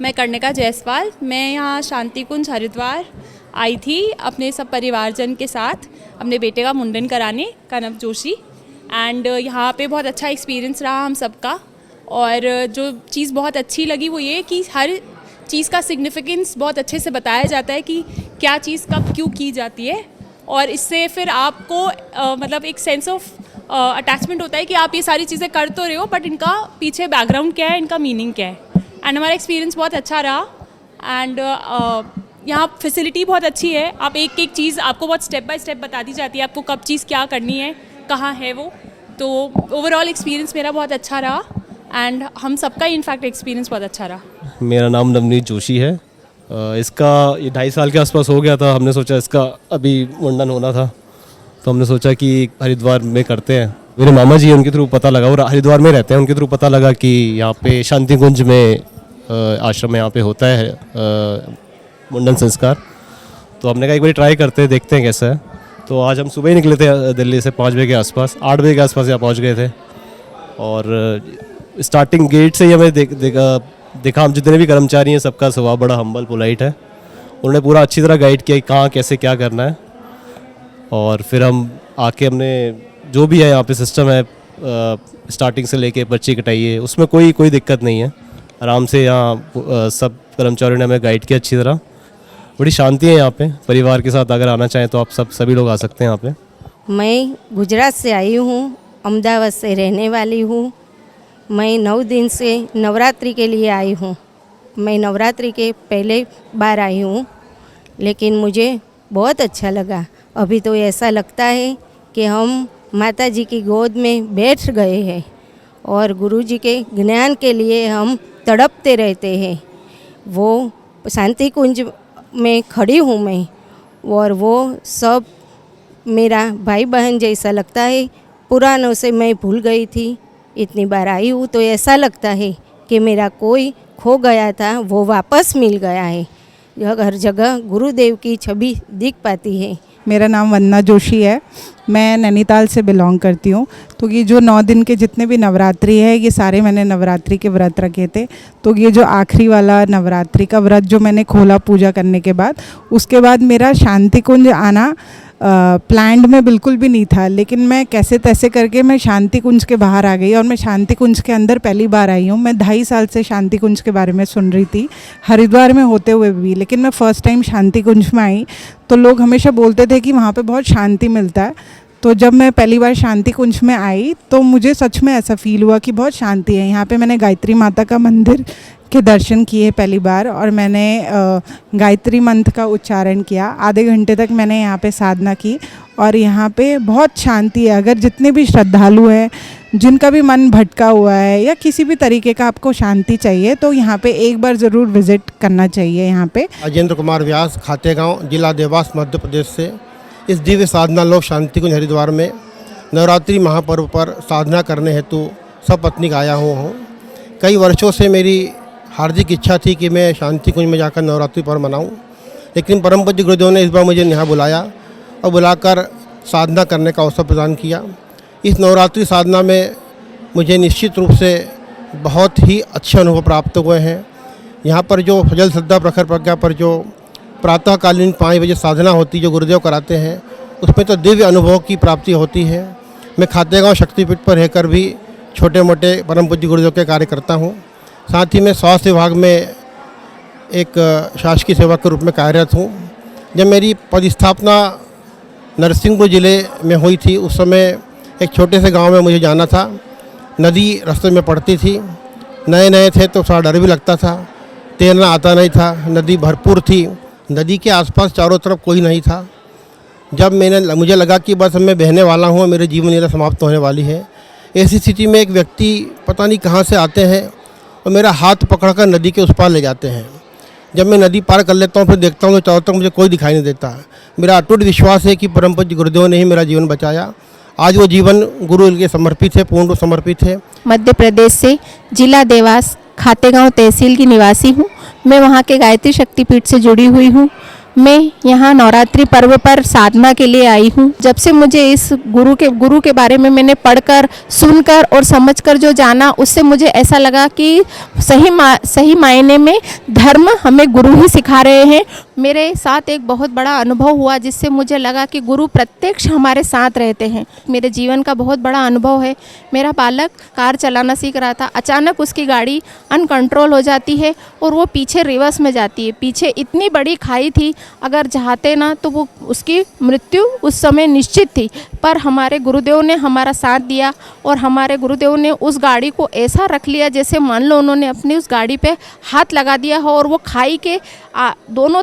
मैं कर्णिका जायसवाल। मैं यहाँ शांति कुंज हरिद्वार आई थी अपने सब परिवारजन के साथ अपने बेटे का मुंडन कराने, कनव जोशी। एंड यहाँ पे बहुत अच्छा एक्सपीरियंस रहा हम सबका। और जो चीज़ बहुत अच्छी लगी वो ये कि हर चीज़ का सिग्निफिकेंस बहुत अच्छे से बताया जाता है कि क्या चीज़ कब क्यों की जाती है। और इससे फिर आपको मतलब एक सेंस ऑफ अटैचमेंट होता है कि आप ये सारी चीज़ें कर तो रहे हो बट इनका पीछे बैकग्राउंड क्या है, इनका मीनिंग क्या है। एंड हमारा एक्सपीरियंस बहुत अच्छा रहा। एंड यहाँ फैसिलिटी बहुत अच्छी है। आप एक एक चीज़ आपको बहुत स्टेप बाय स्टेप बता दी जाती है, आपको कब चीज़ क्या करनी है, कहाँ है वो। तो ओवरऑल एक्सपीरियंस मेरा बहुत अच्छा रहा एंड हम सबका इनफैक्ट एक्सपीरियंस बहुत अच्छा रहा। मेरा नाम नवनीत जोशी है। इसका ये 2.5 साल के आसपास हो गया था। हमने सोचा इसका अभी मुंडन होना था तो हमने सोचा कि हरिद्वार में करते हैं। मेरे मामा जी उनके थ्रू पता लगा, और हरिद्वार में रहते हैं, उनके थ्रू पता लगा कि यहाँ पे शांति कुंज में आश्रम में यहाँ पे होता है मुंडन संस्कार। तो हमने कहा एक बार ट्राई करते हैं, देखते हैं कैसा है। तो आज हम सुबह ही निकले थे दिल्ली से 5 बजे के आसपास, 8 बजे के आसपास यहाँ पहुँच गए थे। और स्टार्टिंग गेट से ही हमें देखा हम जितने भी कर्मचारी हैं सबका स्वभाव बड़ा हम्बल पोलाइट है। उन्होंने पूरा अच्छी तरह गाइड किया कहाँ कैसे क्या करना है। और फिर हम आके हमने जो भी है यहाँ पे सिस्टम है स्टार्टिंग से लेके पर्ची कटाइए, उसमें कोई दिक्कत नहीं है। आराम से यहाँ सब कर्मचारियों ने हमें गाइड किया अच्छी तरह। बड़ी शांति है यहाँ पे। परिवार के साथ अगर आना चाहें तो आप सभी लोग आ सकते हैं यहाँ पे। मैं गुजरात से आई हूँ, अहमदाबाद से रहने वाली हूँ। मैं 9 दिन से नवरात्रि के लिए आई हूँ। मैं नवरात्रि के पहले बार आई हूँ, लेकिन मुझे बहुत अच्छा लगा। अभी तो ऐसा लगता है कि हम माता जी की गोद में बैठ गए हैं और गुरु जी के ज्ञान के लिए हम तड़पते रहते हैं। वो शांति कुंज में खड़ी हूँ मैं, और वो सब मेरा भाई बहन जैसा लगता है। पुरानों से मैं भूल गई थी, इतनी बार आई हूँ तो ऐसा लगता है कि मेरा कोई खो गया था वो वापस मिल गया है। हर जगह गुरुदेव की छवि दिख पाती है। मेरा नाम वंदना जोशी है। मैं नैनीताल से बिलोंग करती हूँ। तो ये जो 9 दिन के जितने भी नवरात्रि है ये सारे मैंने नवरात्रि के व्रत रखे थे। तो ये जो आखिरी वाला नवरात्रि का व्रत जो मैंने खोला पूजा करने के बाद, उसके बाद मेरा शांति कुंज आना प्लान्ड में बिल्कुल भी नहीं था। लेकिन मैं कैसे तैसे करके मैं शांति कुंज के बाहर आ गई और मैं शांति कुंज के अंदर पहली बार आई हूँ। मैं 2.5 साल से शांति कुंज के बारे में सुन रही थी हरिद्वार में होते हुए भी, लेकिन मैं फ़र्स्ट टाइम शांति कुंज में आई। तो लोग हमेशा बोलते थे कि वहाँ पे बहुत शांति मिलता है। तो जब मैं पहली बार शांति कुंज में आई तो मुझे सच में ऐसा फील हुआ कि बहुत शांति है यहाँ पे। मैंने गायत्री माता का मंदिर के दर्शन किए पहली बार, और मैंने गायत्री मंत्र का उच्चारण किया। आधे घंटे तक मैंने यहाँ पे साधना की और यहाँ पे बहुत शांति है। अगर जितने भी श्रद्धालु हैं, जिनका भी मन भटका हुआ है या किसी भी तरीके का आपको शांति चाहिए, तो यहाँ पे एक बार ज़रूर विज़िट करना चाहिए। यहाँ पे अजेंद्र कुमार व्यास, खातेगांव, जिला देवास, मध्य प्रदेश से इस दिव्य साधना लोक शांति कुंज हरिद्वार में नवरात्रि महापर्व पर साधना करने हेतु सपत्नीक आया हुआ हूँ। कई वर्षों से मेरी हार्दिक इच्छा थी कि मैं शांति कुंज में जाकर नवरात्रि पर्व मनाऊं, लेकिन परम पूज्य गुरुदेव ने इस बार मुझे यहाँ बुलाया और बुलाकर साधना करने का अवसर प्रदान किया। इस नवरात्रि साधना में मुझे निश्चित रूप से बहुत ही अच्छे अनुभव प्राप्त हुए हैं। यहाँ पर जो फजल श्रद्धा प्रखर प्रज्ञा पर जो प्रातःकालीन 5 बजे साधना होती जो गुरुदेव कराते हैं, उसमें तो दिव्य अनुभव की प्राप्ति होती है। मैं खातेगांव शक्तिपीठ पर रहकर भी छोटे मोटे परम पूज्य गुरुदेव के कार्य करता हूँ। साथ ही मैं स्वास्थ्य विभाग में एक शासकीय सेवक के रूप में कार्यरत हूँ। जब मेरी पदस्थापना नरसिंहपुर ज़िले में हुई थी, उस समय एक छोटे से गांव में मुझे जाना था। नदी रास्ते में पड़ती थी, नए थे तो थोड़ा डर भी लगता था, तैरना आता नहीं था। नदी भरपूर थी, नदी के आसपास चारों तरफ कोई नहीं था। जब मुझे लगा कि बस मैं बहने वाला हूँ, मेरे जीवन लीला समाप्त होने वाली है, ऐसी स्थिति में एक व्यक्ति पता नहीं कहाँ से आते हैं और मेरा हाथ पकड़कर नदी के उस पार ले जाते हैं। जब मैं नदी पार कर लेता हूँ, फिर देखता हूँ तो चारों तरफ मुझे कोई दिखाई नहीं देता। मेरा अटूट विश्वास है कि परम पूज्य गुरुदेव ने ही मेरा जीवन बचाया। आज वो जीवन गुरु के समर्पित है, पूर्ण रूप समर्पित है। मध्य प्रदेश से जिला देवास खातेगांव तहसील की निवासी हूँ। मैं वहाँ के गायत्री शक्तिपीठ से जुड़ी हुई हूँ। मैं यहाँ नवरात्रि पर्व पर साधना के लिए आई हूँ। जब से मुझे इस गुरु के बारे में मैंने पढ़कर, सुनकर और समझकर जो जाना, उससे मुझे ऐसा लगा कि सही मायने में धर्म हमें गुरु ही सिखा रहे हैं। मेरे साथ एक बहुत बड़ा अनुभव हुआ जिससे मुझे लगा कि गुरु प्रत्यक्ष हमारे साथ रहते हैं। मेरे जीवन का बहुत बड़ा अनुभव है। मेरा बालक कार चलाना सीख रहा था, अचानक उसकी गाड़ी अनकंट्रोल हो जाती है और वो पीछे रिवर्स में जाती है। पीछे इतनी बड़ी खाई थी, अगर चाहते ना तो वो उसकी मृत्यु उस समय निश्चित थी। पर हमारे गुरुदेव ने हमारा साथ दिया और हमारे गुरुदेव ने उस गाड़ी को ऐसा रख लिया जैसे मान लो उन्होंने अपनी उस गाड़ी पे हाथ लगा दिया हो और वो खाई के दोनों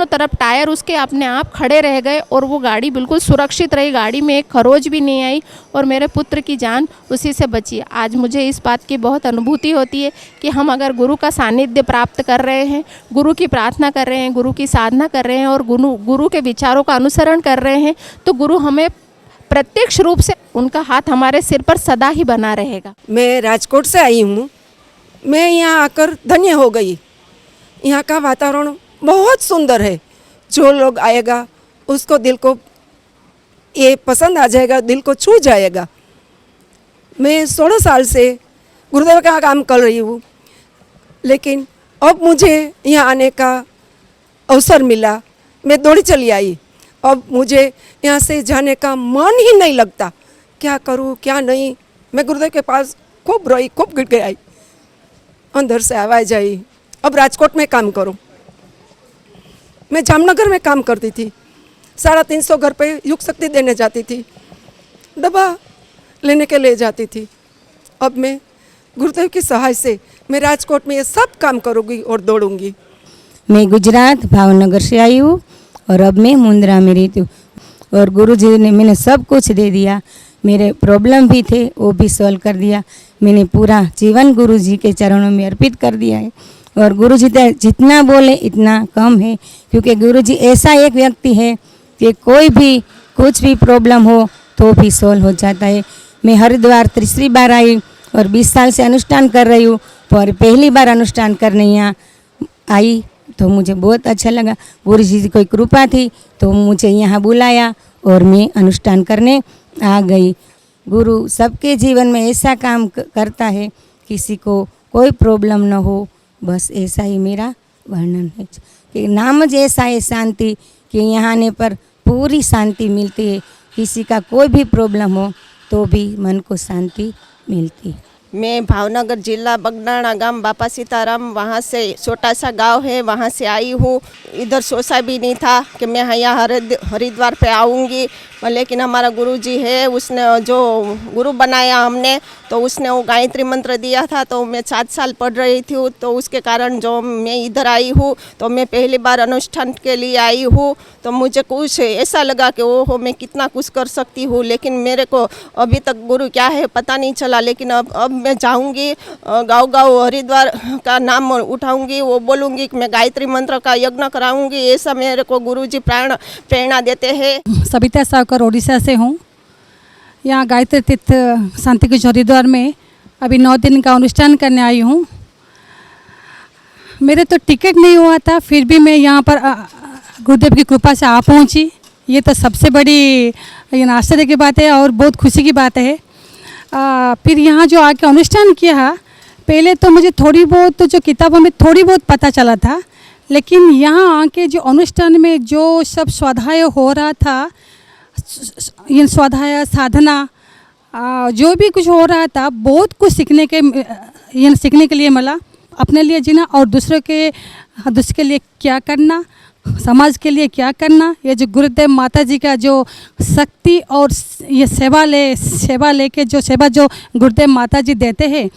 तरफ टायर उसके अपने आप खड़े रह गए और वो गाड़ी बिल्कुल सुरक्षित रही। गाड़ी में एक खरोच भी नहीं आई और मेरे पुत्र की जान उसी से बची। आज मुझे इस बात की बहुत अनुभूति होती है कि हम अगर गुरु का सानिध्य प्राप्त कर रहे हैं, गुरु की प्रार्थना कर रहे हैं, गुरु की साधना कर रहे हैं और गुरु के विचारों का अनुसरण कर रहे हैं, तो गुरु हमें प्रत्यक्ष रूप से, उनका हाथ हमारे सिर पर सदा ही बना रहेगा। मैं राजकोट से आई हूँ। मैं यहाँ आकर धन्य हो गई। यहाँ का वातावरण बहुत सुंदर है। जो लोग आएगा उसको दिल को ये पसंद आ जाएगा, दिल को छू जाएगा। मैं 16 साल से गुरुदेव का काम कर रही हूँ, लेकिन अब मुझे यहाँ आने का अवसर मिला। मैं दौड़ी चली आई। अब मुझे यहाँ से जाने का मन ही नहीं लगता। क्या करूँ क्या नहीं। मैं गुरुदेव के पास खूब रोई, खूब गिर गई, अंदर से आवाज़ आई अब राजकोट में काम करो। मैं जामनगर में काम करती थी, 350 घर पे युग शक्ति देने जाती थी, दवा लेने के ले जाती थी। अब मैं गुरुदेव की सहाय से मैं राजकोट में ये सब काम करूँगी और दौड़ूंगी। मैं गुजरात भावनगर से आई हूँ और अब मैं मुंद्रा में रहती हूँ। और गुरुजी ने मैंने सब कुछ दे दिया। मेरे प्रॉब्लम भी थे वो भी सॉल्व कर दिया। मैंने पूरा जीवन गुरुजी के चरणों में अर्पित कर दिया है। और गुरुजी जितना बोले इतना कम है, क्योंकि गुरुजी ऐसा एक व्यक्ति है कि कोई भी कुछ भी प्रॉब्लम हो तो भी सॉल्व हो जाता है। मैं हरिद्वार तीसरी बार आई और 20 साल से अनुष्ठान कर रही हूँ। पर पहली बार अनुष्ठान करने यहाँ आई तो मुझे बहुत अच्छा लगा। गुरु जी की कोई कृपा थी तो मुझे यहाँ बुलाया और मैं अनुष्ठान करने आ गई। गुरु सबके जीवन में ऐसा काम करता है, किसी को कोई प्रॉब्लम न हो, बस ऐसा ही मेरा वर्णन है कि नाम ज ऐसा है शांति कि यहाँ आने पर पूरी शांति मिलती है। किसी का कोई भी प्रॉब्लम हो तो भी मन को शांति मिलती है। मैं भावनगर जिला बगडाणा गांव बापा सीताराम, वहाँ से छोटा सा गांव है, वहाँ से आई हूँ। इधर सोचा भी नहीं था कि मैं यहाँ हरिद्वार पे आऊँगी, लेकिन हमारा गुरुजी है, उसने जो गुरु बनाया हमने, तो उसने वो गायत्री मंत्र दिया था। तो मैं 7 साल पढ़ रही थी, तो उसके कारण जो मैं इधर आई हूँ, तो मैं पहली बार अनुष्ठान के लिए आई हूँ। तो मुझे कुछ ऐसा लगा कि ओहो मैं कितना कुछ कर सकती हूँ, लेकिन मेरे को अभी तक गुरु क्या है पता नहीं चला। लेकिन अब मैं जाऊँगी, गाँव हरिद्वार का नाम उठाऊँगी, वो बोलूँगी कि मैं गायत्री मंत्र का यज्ञ कराऊँगी। ऐसा मेरे को गुरुजी प्रेरणा देते हैं। सबिता सावकर ओडिशा से हूँ। यहाँ गायत्री तीर्थ शांति कुंज हरिद्वार में अभी 9 दिन का अनुष्ठान करने आई हूँ। मेरे तो टिकट नहीं हुआ था, फिर भी मैं यहाँ पर गुरुदेव की कृपा से आ पहुँची। ये तो सबसे बड़ी आश्चर्य की बात है और बहुत खुशी की बात है। फिर यहाँ जो आके अनुष्ठान किया, पहले तो मुझे थोड़ी बहुत जो किताबों में थोड़ी बहुत पता चला था, लेकिन यहाँ आके जो अनुष्ठान में जो सब स्वाध्याय हो रहा था, ये स्वाध्याय साधना जो भी कुछ हो रहा था, बहुत कुछ सीखने के लिए मिला। अपने लिए जीना और दूसरे के लिए क्या करना, समाज के लिए क्या करना, ये जो गुरुदेव माता जी का जो शक्ति और ये सेवा लेके जो सेवा जो गुरुदेव माता जी देते हैं,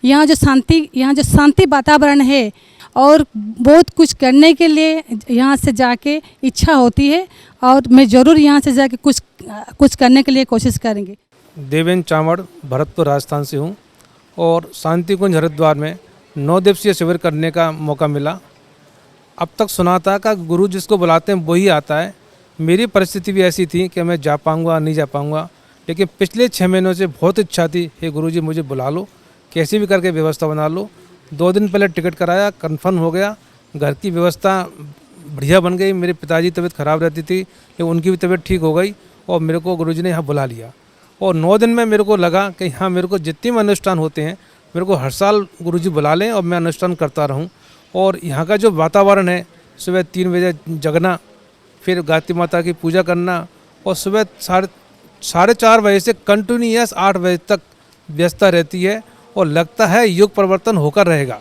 यहाँ जो शांति वातावरण है और बहुत कुछ करने के लिए यहाँ से जाके इच्छा होती है और मैं ज़रूर यहाँ से जाके कुछ करने के लिए कोशिश करेंगे। देवेंद्र चावड़ भरतपुर राजस्थान से हूँ और शांति कुंज हरिद्वार में 9 दिवसीय शिविर करने का मौका मिला। अब तक सुना था कि गुरु जिसको बुलाते हैं वही आता है। मेरी परिस्थिति भी ऐसी थी कि मैं जा पाऊँगा नहीं जा पाऊँगा, लेकिन पिछले 6 महीनों से बहुत इच्छा थी, हे गुरुजी मुझे बुला लो, कैसे भी करके व्यवस्था बना लो। 2 दिन पहले टिकट कराया, कंफर्म हो गया। घर की व्यवस्था बढ़िया बन गई। मेरे पिताजी की तबीयत ख़राब रहती थी, लेकिन उनकी भी तबीयत ठीक हो गई और मेरे को गुरुजी ने यहाँ बुला लिया। और 9 दिन में मेरे को लगा कि यहाँ मेरे को जितने भी अनुष्ठान होते हैं मेरे को हर साल गुरुजी बुला लें और मैं अनुष्ठान करता रहूँ। और यहाँ का जो वातावरण है, सुबह 3 बजे जगना, फिर गायत्री माता की पूजा करना और सुबह 4:30 बजे से कंटिन्यूअस 8 बजे तक व्यस्तता रहती है और लगता है युग परिवर्तन होकर रहेगा।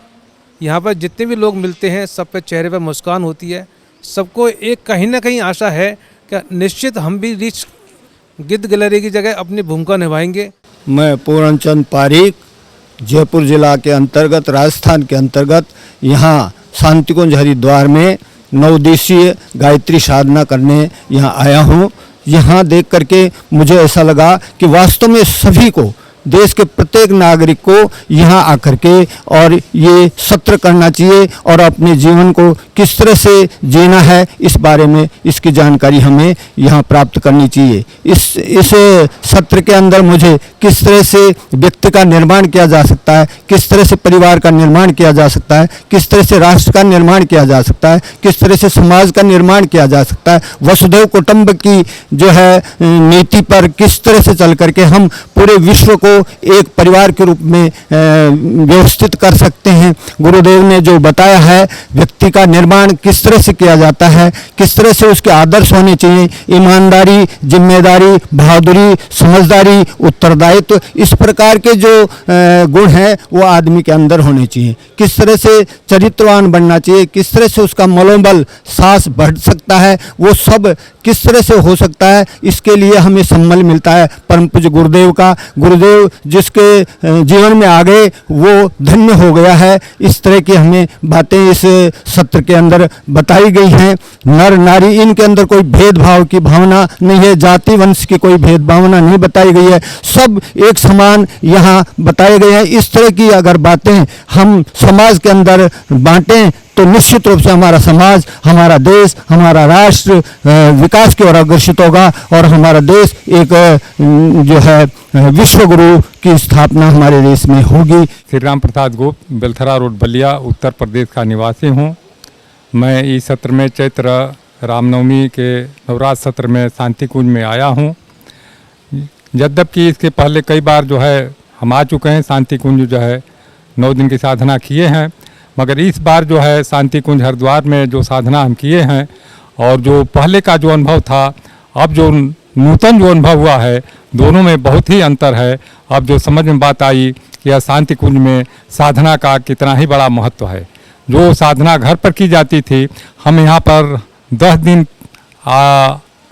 यहाँ पर जितने भी लोग मिलते हैं सब पे चेहरे पर मुस्कान होती है। सबको एक कहीं ना कहीं आशा है कि निश्चित हम भी रिच गिद्ध गैलरी की जगह अपनी भूमिका निभाएंगे। मैं पूर्णचंद पारीक, जयपुर जिला के अंतर्गत, राजस्थान के अंतर्गत, यहाँ शांतिकुंज हरिद्वार में 9 दिवसीय गायत्री साधना करने यहाँ आया हूँ। यहाँ देख करके मुझे ऐसा लगा कि वास्तव में सभी को, देश के प्रत्येक नागरिक को यहाँ आकर के और ये सत्र करना चाहिए और अपने जीवन को किस तरह से जीना है इस बारे में इसकी जानकारी हमें यहाँ प्राप्त करनी चाहिए। इस सत्र के अंदर मुझे किस तरह से व्यक्ति का निर्माण किया जा सकता है, किस तरह से परिवार का निर्माण किया जा सकता है, किस तरह से राष्ट्र का निर्माण किया जा सकता है, किस तरह से समाज का निर्माण किया जा सकता है, वसुधैव कुटुंब की जो है नीति पर किस तरह से चल करके हम पूरे विश्व को एक परिवार के रूप में व्यवस्थित कर सकते हैं। गुरुदेव ने जो बताया है व्यक्ति का निर्माण किस तरह से किया जाता है, किस तरह से उसके आदर्श होने चाहिए, ईमानदारी, जिम्मेदारी, बहादुरी, समझदारी, उत्तरदायित्व, इस प्रकार के जो गुण हैं वो आदमी के अंदर होने चाहिए। किस तरह से चरित्रवान बनना चाहिए, किस तरह से उसका मनोबल, साहस बढ़ सकता है, वो सब किस तरह से हो सकता है, इसके लिए हमें सम्मल मिलता है परम पूज्य गुरुदेव का। गुरुदेव जिसके जीवन में आ गए वो धन्य हो गया है। इस तरह की हमें बातें इस सत्र के अंदर बताई गई हैं। नर नारी इनके अंदर कोई भेदभाव की भावना नहीं है, जाति वंश की कोई भेद भावना नहीं बताई गई है, सब एक समान यहाँ बताए गए हैं। इस तरह की अगर बातें हम समाज के अंदर बांटें तो निश्चित रूप से हमारा समाज, हमारा देश, हमारा राष्ट्र विकास की ओर अग्रसित होगा और हमारा देश एक जो है विश्व गुरु की स्थापना हमारे देश में होगी। श्री राम प्रसाद गुप्त, बेलथरा रोड, बलिया, उत्तर प्रदेश का निवासी हूँ। मैं इस सत्र में चैत्र रामनवमी के नवरात्र सत्र में शांति कुंज में आया हूँ। यद्यपि इसके पहले कई बार जो है हम आ चुके हैं, शांति कुंज जो है 9 दिन की साधना किए हैं, मगर इस बार जो है शांति कुंज हरिद्वार में जो साधना हम किए हैं और जो पहले का जो अनुभव था, अब जो नूतन जो अनुभव हुआ है, दोनों में बहुत ही अंतर है। अब जो समझ में बात आई कि यह शांति कुंज में साधना का कितना ही बड़ा महत्व है। जो साधना घर पर की जाती थी, हम यहाँ पर 10 दिन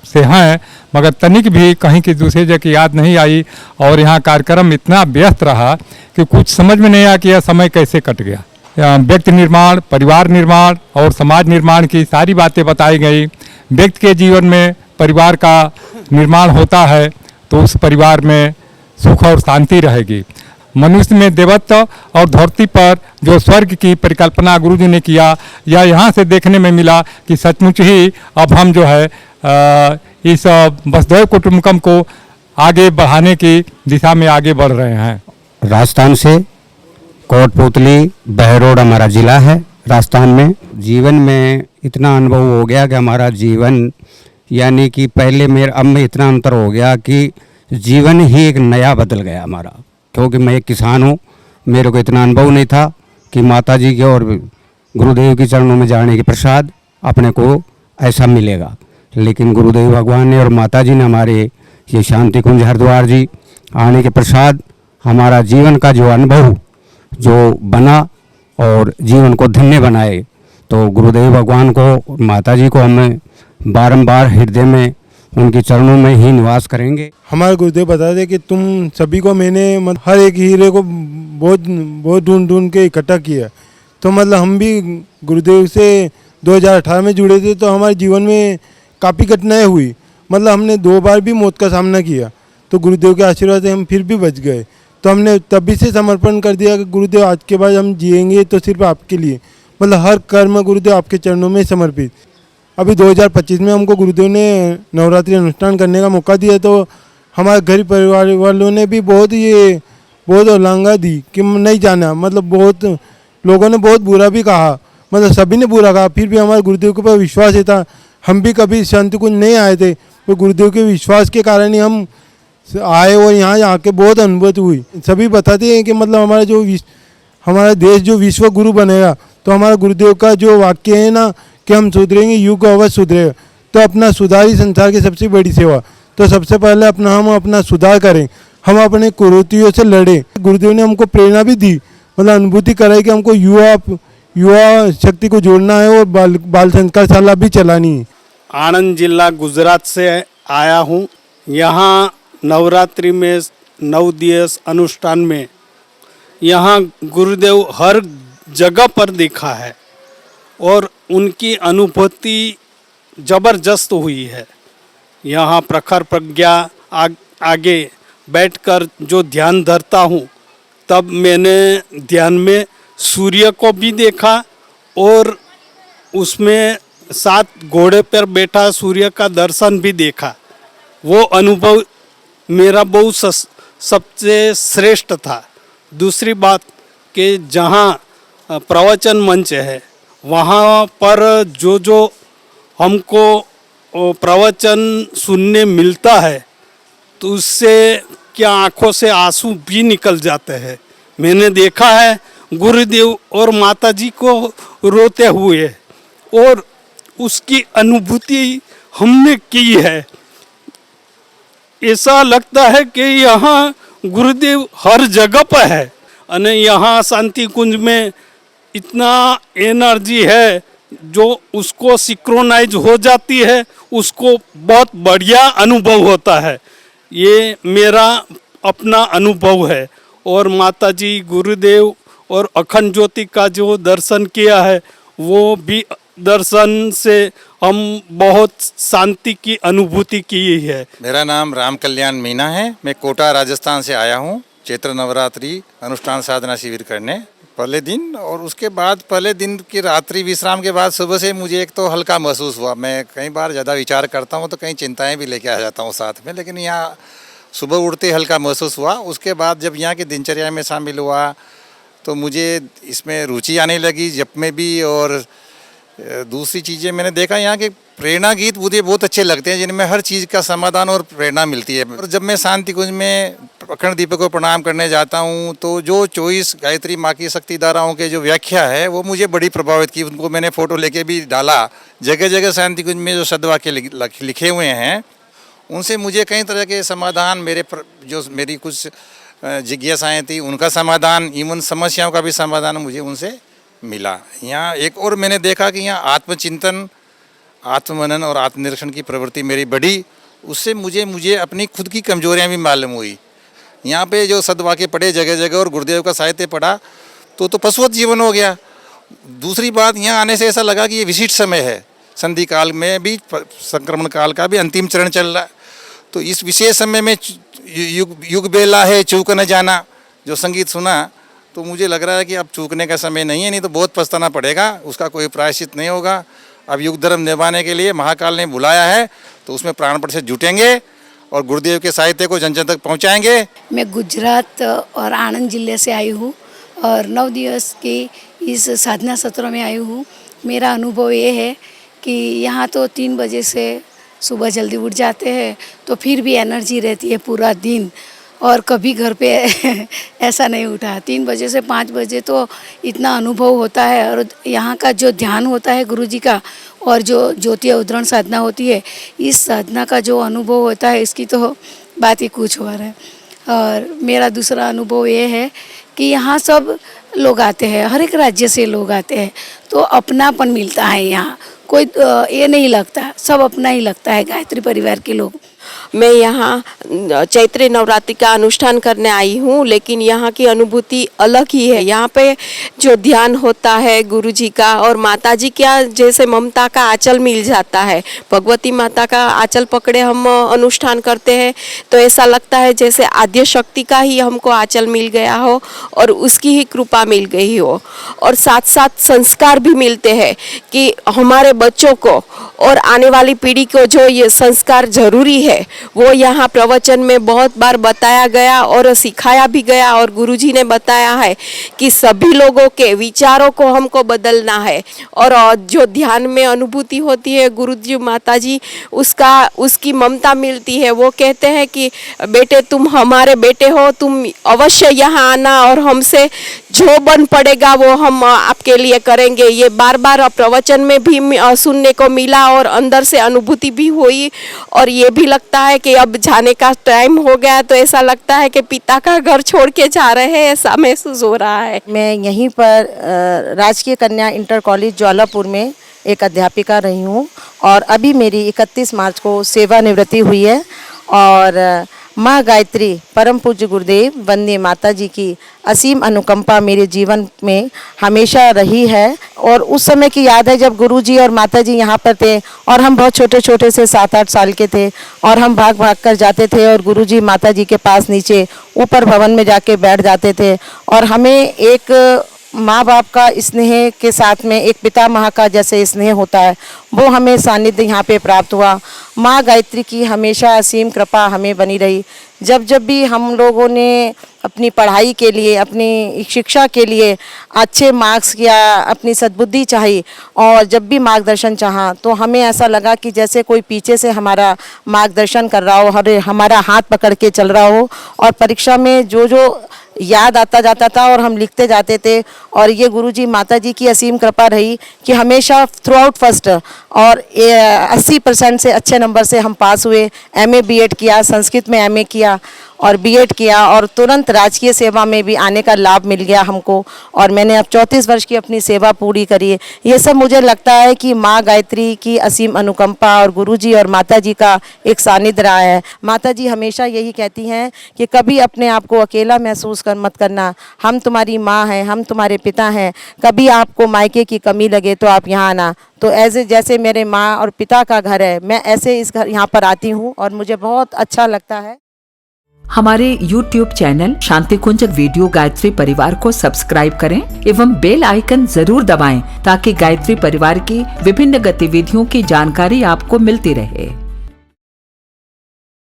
से हैं, मगर तनिक भी कहीं की दूसरी जगह की याद नहीं आई और यहाँ कार्यक्रम इतना व्यस्त रहा कि कुछ समझ में नहीं आया कि यह समय कैसे कट गया। व्यक्ति निर्माण, परिवार निर्माण और समाज निर्माण की सारी बातें बताई गई। व्यक्ति के जीवन में परिवार का निर्माण होता है तो उस परिवार में सुख और शांति रहेगी। मनुष्य में देवत्व और धरती पर जो स्वर्ग की परिकल्पना गुरुजी ने किया, या यहाँ से देखने में मिला कि सचमुच ही अब हम जो है इस वसुधैव कुटुंबकम को आगे बढ़ाने की दिशा में आगे बढ़ रहे हैं। राजस्थान से कोटपुतली, बहरोड हमारा ज़िला है राजस्थान में। जीवन में इतना अनुभव हो गया कि हमारा जीवन यानी कि पहले मेरे अब में इतना अंतर हो गया कि जीवन ही एक नया बदल गया हमारा। क्योंकि मैं एक किसान हूँ, मेरे को इतना अनुभव नहीं था कि माता जी के और गुरुदेव के चरणों में जाने के प्रसाद अपने को ऐसा मिलेगा। लेकिन गुरुदेव भगवान ने और माता जी ने हमारे ये शांति कुंज हरिद्वार जी आने के प्रसाद हमारा जीवन का जो अनुभव जो बना और जीवन को धन्य बनाए, तो गुरुदेव भगवान को, माता जी को हमें बारंबार हृदय में उनके चरणों में ही निवास करेंगे। हमारे गुरुदेव बता दे कि तुम सभी को मैंने हर एक हीरे को बहुत ढूंढ के इकट्ठा किया। तो मतलब हम भी गुरुदेव से 2018 में जुड़े थे, तो हमारे जीवन में काफ़ी कठिनाई हुई। मतलब हमने 2 बार भी मौत का सामना किया, तो गुरुदेव के आशीर्वाद से हम फिर भी बच गए। तो हमने तभी से समर्पण कर दिया कि गुरुदेव आज के बाद हम जिएंगे तो सिर्फ आपके लिए, मतलब हर कर्म गुरुदेव आपके चरणों में समर्पित। अभी 2025 में हमको गुरुदेव ने नवरात्रि अनुष्ठान करने का मौका दिया, तो हमारे घर परिवार वालों ने भी बहुत उल्लंघना दी कि नहीं जाना। मतलब बहुत लोगों ने बहुत बुरा भी कहा, मतलब सभी ने बुरा कहा, फिर भी हमारे गुरुदेव के ऊपर विश्वास ही था। हम भी कभी शांति कुंज नहीं आए थे, तो गुरुदेव के विश्वास के कारण ही हम आए और यहाँ आके बहुत अनुभूति हुई। सभी बताते हैं कि मतलब हमारा देश जो विश्व गुरु बनेगा, तो हमारा गुरुदेव का जो वाक्य है ना कि हम सुधरेंगे युग अवश्य सुधरेगा। तो अपना सुधार ही संसार की सबसे बड़ी सेवा। तो सबसे पहले हम अपना सुधार करें, हम अपने कुरीतियों से लड़ें। गुरुदेव ने हमको प्रेरणा भी दी, मतलब अनुभूति कराई कि हमको युवा शक्ति को जोड़ना है और बाल संस्कार शाला भी चलानी है। आनंद जिला गुजरात से आया हूँ। यहाँ नवरात्रि में 9 दिवस अनुष्ठान में यहाँ गुरुदेव हर जगह पर दिखा है और उनकी अनुभूति ज़बरदस्त हुई है। यहाँ प्रखर प्रज्ञा आगे बैठकर जो ध्यान धरता हूँ, तब मैंने ध्यान में सूर्य को भी देखा और उसमें 7 घोड़े पर बैठा सूर्य का दर्शन भी देखा। वो अनुभव मेरा बहुत सबसे श्रेष्ठ था। दूसरी बात कि जहाँ प्रवचन मंच है, वहाँ पर जो हमको प्रवचन सुनने मिलता है, तो उससे क्या आँखों से आंसू भी निकल जाते हैं। मैंने देखा है गुरुदेव और माताजी को रोते हुए, और उसकी अनुभूति हमने की है। ऐसा लगता है कि यहाँ गुरुदेव हर जगह पर है। और यहाँ शांति कुंज में इतना एनर्जी है जो उसको सिंक्रोनाइज हो जाती है, उसको बहुत बढ़िया अनुभव होता है। ये मेरा अपना अनुभव है। और माताजी, गुरुदेव और अखंड ज्योति का जो दर्शन किया है, वो भी दर्शन से हम बहुत शांति की अनुभूति की है। मेरा नाम राम कल्याण मीना है। मैं कोटा राजस्थान से आया हूँ चैत्र नवरात्रि अनुष्ठान साधना शिविर करने पहले दिन। और उसके बाद पहले दिन की रात्रि विश्राम के बाद सुबह से मुझे एक तो हल्का महसूस हुआ। मैं कई बार ज़्यादा विचार करता हूँ तो कई चिंताएं भी लेके आ जाता हूँ साथ में, लेकिन यहाँ सुबह उठते हल्का महसूस हुआ। उसके बाद जब यहाँ की दिनचर्या में शामिल हुआ तो मुझे इसमें रुचि आने लगी जप में भी। और दूसरी चीज़ें मैंने देखा यहाँ के प्रेरणा गीत मुझे बहुत अच्छे लगते हैं, जिनमें हर चीज़ का समाधान और प्रेरणा मिलती है। और जब मैं शांति कुंज में अखंड दीपक को प्रणाम करने जाता हूँ, तो जो 24 गायत्री माँ की शक्ति धाराओं के जो व्याख्या है, वो मुझे बड़ी प्रभावित की। उनको मैंने फ़ोटो लेके भी डाला। जगह जगह शांति कुंज में जो सदवाक्य लिखे हुए हैं, उनसे मुझे कई तरह के समाधान, मेरी कुछ जिज्ञासाएँ थी उनका समाधान, इवन समस्याओं का भी समाधान मुझे उनसे मिला। यहाँ एक और मैंने देखा कि यहाँ आत्मचिंतन, आत्ममनन और आत्मनिरीक्षण की प्रवृत्ति मेरी बढ़ी। उससे मुझे अपनी खुद की कमजोरियाँ भी मालूम हुई। यहाँ पे जो सदवाक्य पढ़े जगह जगह और गुरुदेव का साहित्य पढ़ा तो पशुवत जीवन हो गया। दूसरी बात, यहाँ आने से ऐसा लगा कि ये विशिष्ट समय है। संधि काल में भी, संक्रमण काल का भी अंतिम चरण चल रहा है। तो इस विशेष समय में युग बेला है चूक न जाना, जो संगीत सुना तो मुझे लग रहा है कि अब चूकने का समय नहीं है, नहीं तो बहुत पछताना पड़ेगा। उसका कोई प्रायश्चित नहीं होगा। अब युग धर्म निभाने के लिए महाकाल ने बुलाया है, तो उसमें प्राणपण से जुटेंगे और गुरुदेव के साहित्य को जन जन तक पहुँचाएंगे। मैं गुजरात और आनंद जिले से आई हूँ और 9 दिवस की इस साधना सत्र में आई हूँ। मेरा अनुभव ये है कि यहाँ तो 3 बजे से सुबह जल्दी उठ जाते हैं, तो फिर भी एनर्जी रहती है पूरा दिन। और कभी घर पे ऐसा नहीं उठा। 3 बजे से 5 बजे तो इतना अनुभव होता है। और यहाँ का जो ध्यान होता है गुरुजी का, और जो ज्योति उद्धरण साधना होती है, इस साधना का जो अनुभव होता है, इसकी तो बात ही कुछ और है। और मेरा दूसरा अनुभव ये है कि यहाँ सब लोग आते हैं, हर एक राज्य से लोग आते हैं, तो अपनापन मिलता है। यहाँ कोई ये नहीं लगता, सब अपना ही लगता है गायत्री परिवार के लोग। मैं यहाँ चैत्र नवरात्रि का अनुष्ठान करने आई हूँ, लेकिन यहाँ की अनुभूति अलग ही है। यहाँ पे जो ध्यान होता है गुरुजी का और माताजी का, जैसे ममता का आंचल मिल जाता है। भगवती माता का आंचल पकड़े हम अनुष्ठान करते हैं तो ऐसा लगता है जैसे आद्य शक्ति का ही हमको आंचल मिल गया हो और उसकी ही कृपा मिल गई हो। और साथ साथ संस्कार भी मिलते हैं कि हमारे बच्चों को और आने वाली पीढ़ी को जो ये संस्कार जरूरी है, है वो यहाँ प्रवचन में बहुत बार बताया गया और सिखाया भी गया। और गुरुजी ने बताया है कि सभी लोगों के विचारों को हमको बदलना है। और जो ध्यान में अनुभूति होती है गुरुजी माताजी उसकी ममता मिलती है। वो कहते हैं कि बेटे तुम हमारे बेटे हो, तुम अवश्य यहाँ आना और हमसे जो बन पड़ेगा वो हम आपके लिए करेंगे। ये बार बार प्रवचन में भी सुनने को मिला और अंदर से अनुभूति भी हुई। और ये भी लगता है कि अब जाने का टाइम हो गया, तो ऐसा लगता है कि पिता का घर छोड़ के जा रहे हैं, ऐसा महसूस हो रहा है। मैं यहीं पर राजकीय कन्या इंटर कॉलेज ज्वालापुर में एक अध्यापिका रही हूँ और अभी मेरी 31 मार्च को सेवानिवृत्ति हुई है। और माँ गायत्री परम पूज्य गुरुदेव वंदे माता जी की असीम अनुकंपा मेरे जीवन में हमेशा रही है। और उस समय की याद है जब गुरुजी और माता जी यहाँ पर थे और हम बहुत छोटे छोटे से 7-8 साल के थे और हम भाग भाग कर जाते थे और गुरुजी माता जी के पास नीचे ऊपर भवन में जाके बैठ जाते थे। और हमें एक माँ बाप का स्नेह के साथ में एक पितामह का जैसे स्नेह होता है वो हमें सानिध्य यहाँ पे प्राप्त हुआ। माँ गायत्री की हमेशा असीम कृपा हमें बनी रही। जब जब भी हम लोगों ने अपनी पढ़ाई के लिए, अपनी शिक्षा के लिए अच्छे मार्क्स या अपनी सद्बुद्धि चाही और जब भी मार्गदर्शन चाहा तो हमें ऐसा लगा कि जैसे कोई पीछे से हमारा मार्गदर्शन कर रहा हो, हमारा हाथ पकड़ के चल रहा हो। और परीक्षा में जो जो याद आता जाता था और हम लिखते जाते थे। और ये गुरुजी माताजी की असीम कृपा रही कि हमेशा थ्रू आउट फर्स्ट और 80% से अच्छे नंबर से हम पास हुए। MA BEd किया, संस्कृत में MA किया और BEd किया और तुरंत राजकीय सेवा में भी आने का लाभ मिल गया हमको। और मैंने अब 34 वर्ष की अपनी सेवा पूरी करी है। ये सब मुझे लगता है कि माँ गायत्री की असीम अनुकंपा और गुरुजी और माताजी का एक सानिध्य रहा है। माताजी हमेशा यही कहती हैं कि कभी अपने आप को अकेला महसूस मत करना, हम तुम्हारी माँ हैं, हम तुम्हारे पिता हैं। कभी आपको मायके की कमी लगे तो आप यहाँ आना। तो जैसे मेरे माँ और पिता का घर है, मैं ऐसे इस घर यहाँ पर आती हूँ और मुझे बहुत अच्छा लगता है। हमारे YouTube चैनल शांति कुंज वीडियो गायत्री परिवार को सब्सक्राइब करें एवं बेल आइकन जरूर दबाएं ताकि गायत्री परिवार की विभिन्न गतिविधियों की जानकारी आपको मिलती रहे।